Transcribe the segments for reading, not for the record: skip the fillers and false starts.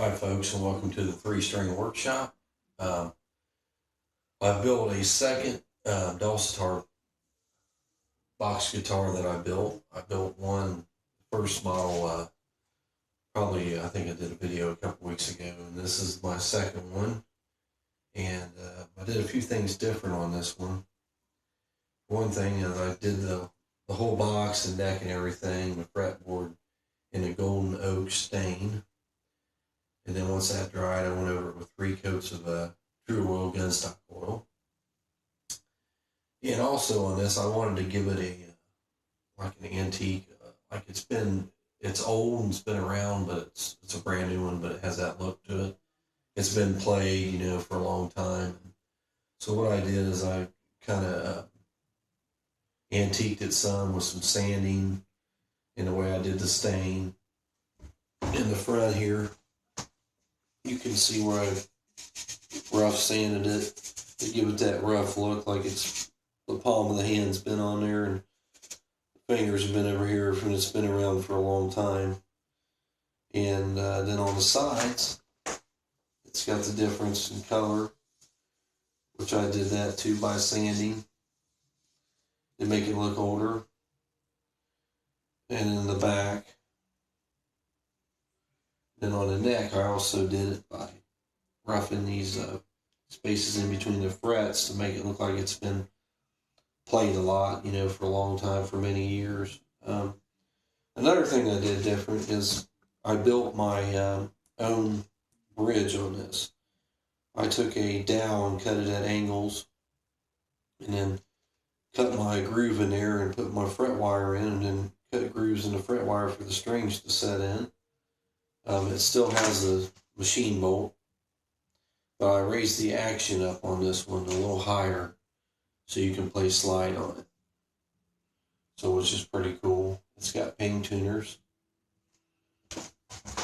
Hi, folks, and welcome to the three-string workshop. Um, I built a second dulcitar box guitar that I built. I built one first model, probably I think I did a video a couple weeks ago, and this is my second one. And I did a few things different on this one. One thing is I did the whole box and neck and everything, the fretboard in a golden oak stain. And then once that dried, I went over it with 3 coats of true oil gunstock oil. And also on this, I wanted to give it like an antique, like it's old and it's been around, but it's a brand new one, but it has that look to it. It's been played, for a long time. So what I did is I kind of antiqued it some with some sanding in the way I did the stain. In the front here, you can see where I've rough sanded it to give it that rough look, like it's the palm of the hand's been on there and the fingers have been over here and it's been around for a long time. And then on the sides, it's got the difference in color, which I did that too by sanding to make it look older. And in the back, then on the neck, I also did it by roughing these spaces in between the frets to make it look like it's been played a lot, for a long time, for many years. Another thing I did different is I built my own bridge on this. I took a dowel and cut it at angles, and then cut my groove in there and put my fret wire in, and then cut grooves in the fret wire for the strings to set in. It still has the machine bolt, but I raised the action up on this one a little higher so you can play slide on it. So it's just pretty cool. It's got ping tuners.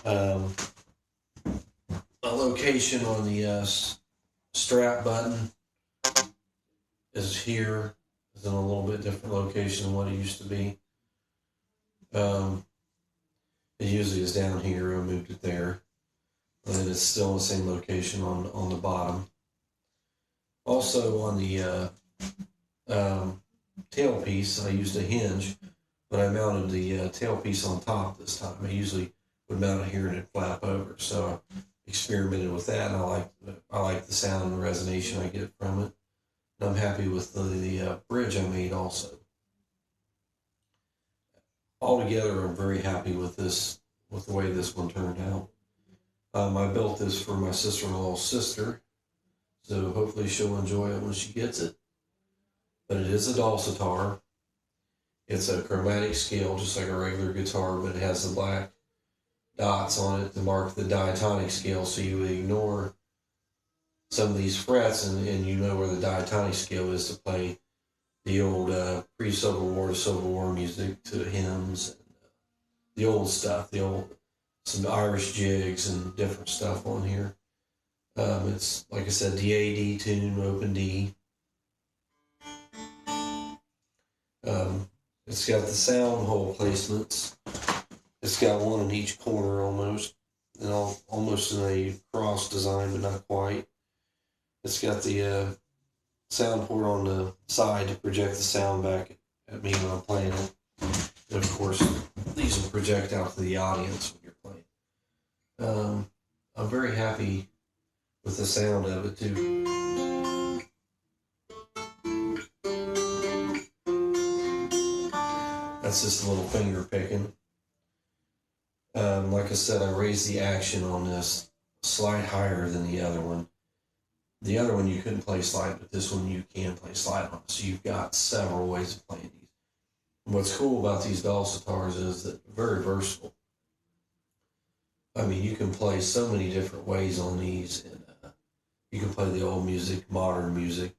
A location on the strap button is here. It's in a little bit different location than what it used to be. It usually is down here. I moved it there. But it's still in the same location on the bottom. Also on the tailpiece, I used a hinge, but I mounted the tailpiece on top this time. I usually would mount it here and it'd flap over. So I experimented with that, and I like the sound and the resonation I get from it. And I'm happy with the bridge I made also. Altogether, I'm very happy with the way this one turned out. I built this for my sister-in-law's sister, so hopefully she'll enjoy it when she gets it. But it is a dulcitar. It's a chromatic scale, just like a regular guitar, but it has the black dots on it to mark the diatonic scale, so you would ignore some of these frets, and you know where the diatonic scale is to play the old pre-Civil War to Civil War music, to hymns, and the old stuff, some Irish jigs and different stuff on here. It's, like I said, D-A-D tune, open D. It's got the sound hole placements. It's got one in each corner almost, and almost in a cross design, but not quite. It's got the sound port on the side to project the sound back at me when I'm playing it. And of course, these will project out to the audience when you're playing. I'm very happy with the sound of it too. That's just a little finger picking. Like I said, I raised the action on this slide higher than the other one. The other one you couldn't play slide, but this one you can play slide on. So you've got several ways of playing these. And what's cool about these dulcitars is that they're very versatile. I mean, you can play so many different ways on these, and you can play the old music, modern music,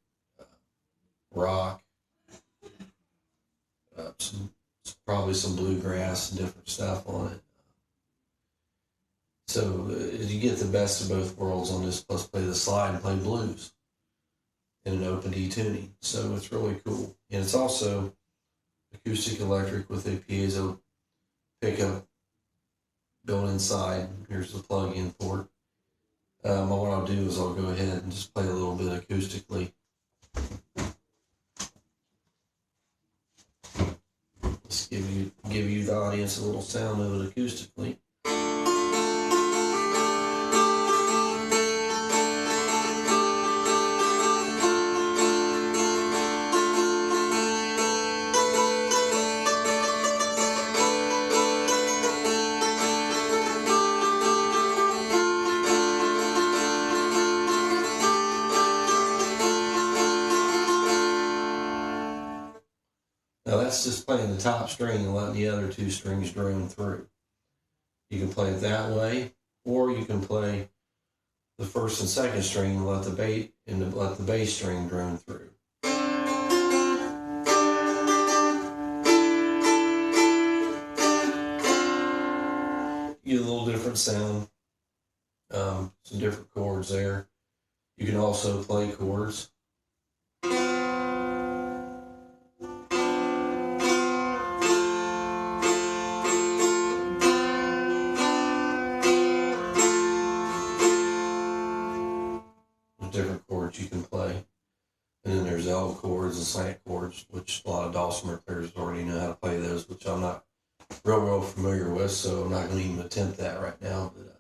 rock, probably some bluegrass and different stuff on it. So you get the best of both worlds on this, plus play the slide and play blues in an open D tuning. So it's really cool. And it's also acoustic electric with a piezo pickup going inside. Here's the plug-in port. What I'll do is I'll go ahead and just play a little bit acoustically. Just give you the audience a little sound of it acoustically. Now that's just playing the top string and letting the other two strings drone through. You can play it that way, or you can play the first and second string and let the bass string drone through. You get a little different sound, some different chords there. You can also play chords. Different chords you can play. And then there's L chords and slant chords, which a lot of dulcimer players already know how to play those, which I'm not real familiar with, so I'm not going to even attempt that right now. But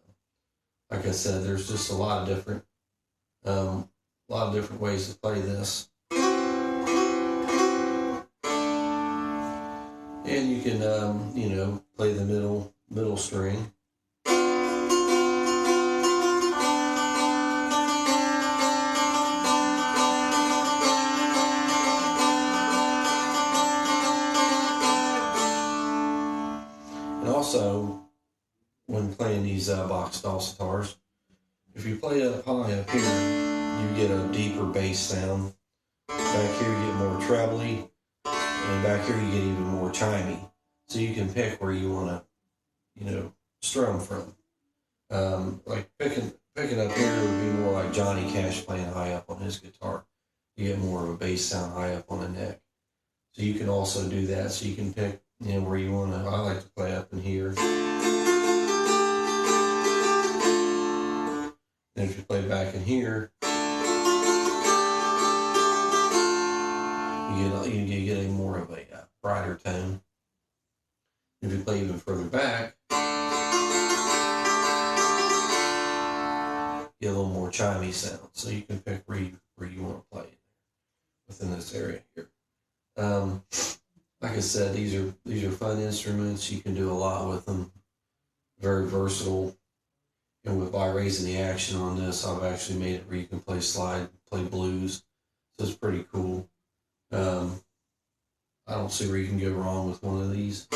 like I said, there's just a lot of different ways to play this. And you can play the middle string. And also, when playing these box dulcitars, if you play up high up here, you get a deeper bass sound. Back here you get more trebly, and back here you get even more chimey. So you can pick where you want to, strum from. Like picking up here would be more like Johnny Cash playing high up on his guitar. You get more of a bass sound high up on the neck. So you can also do that. So you can pick, where you want to. I like to play up in here. And if you play back in here, you get a more of a brighter tone. If you play even further back, you get a little more chimey sound. So you can pick where you want to play within this area here. Like I said, these are fun instruments. You can do a lot with them. Very versatile. And by raising the action on this, I've actually made it where you can play slide, play blues. So it's pretty cool. I don't see where you can go wrong with one of these.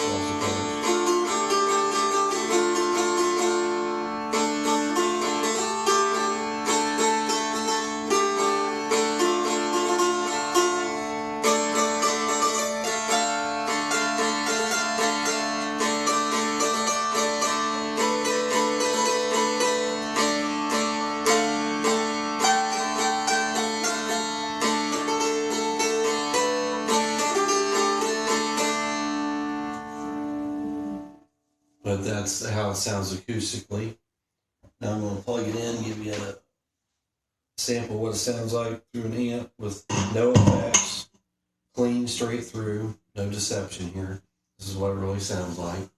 But that's how it sounds acoustically. Now I'm going to plug it in, give you a sample of what it sounds like through an amp with no effects, clean, straight through, no deception here. This is what it really sounds like.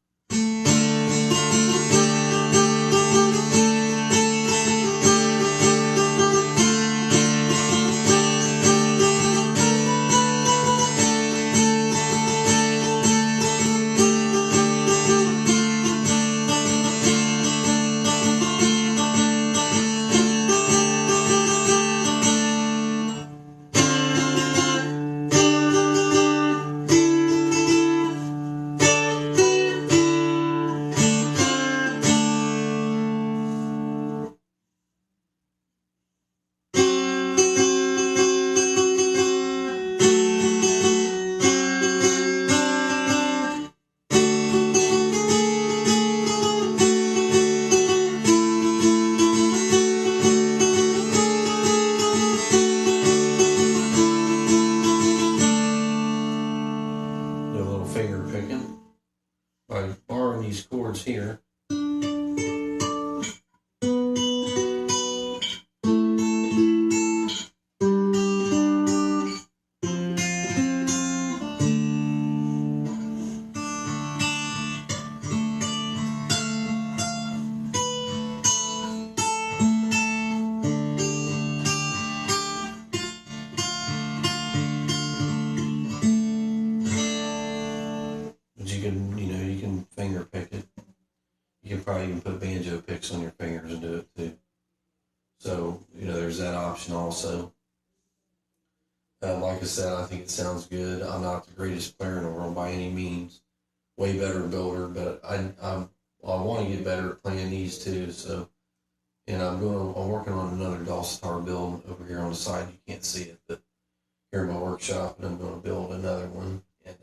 Finger picking by borrowing these chords here. probably even put banjo picks on your fingers and do it too. So, there's that option also. Like I said, I think it sounds good. I'm not the greatest player in the world by any means. Way better builder, but I want to get better at playing these too. So, and I'm working on another dulcitar build over here on the side. You can't see it, but here in my workshop, and I'm going to build another one. And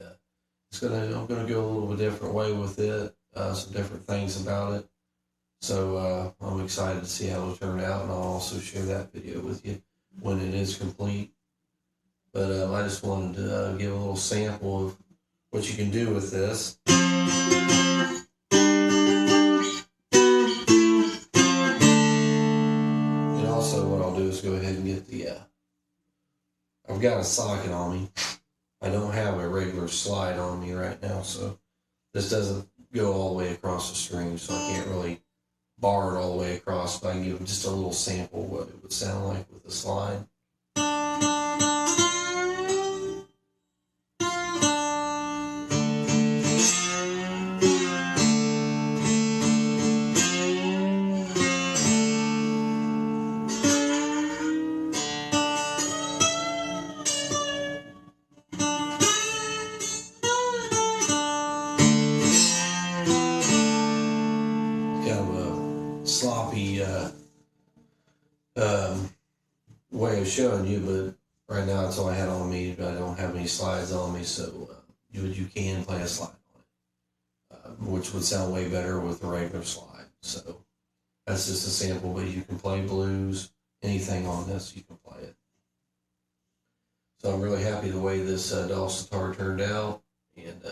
I'm gonna go a little bit different way with it. Some different things about it. So I'm excited to see how it'll turn out, and I'll also share that video with you when it is complete. But I just wanted to give a little sample of what you can do with this. And also what I'll do is go ahead and get the, I've got a socket on me. I don't have a regular slide on me right now, so this doesn't go all the way across the string, so I can't really bar it all the way across, but I can give them just a little sample of what it would sound like with the slide. Kind of a sloppy way of showing you, but right now that's all I had on me. I don't have any slides on me, so you can play a slide on it, which would sound way better with a regular slide. So that's just a sample, but you can play blues, anything on this, you can play it. So I'm really happy the way this dulcitar turned out, and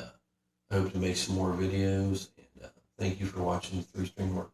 I hope to make some more videos. And thank you for watching the 3-String Workshop.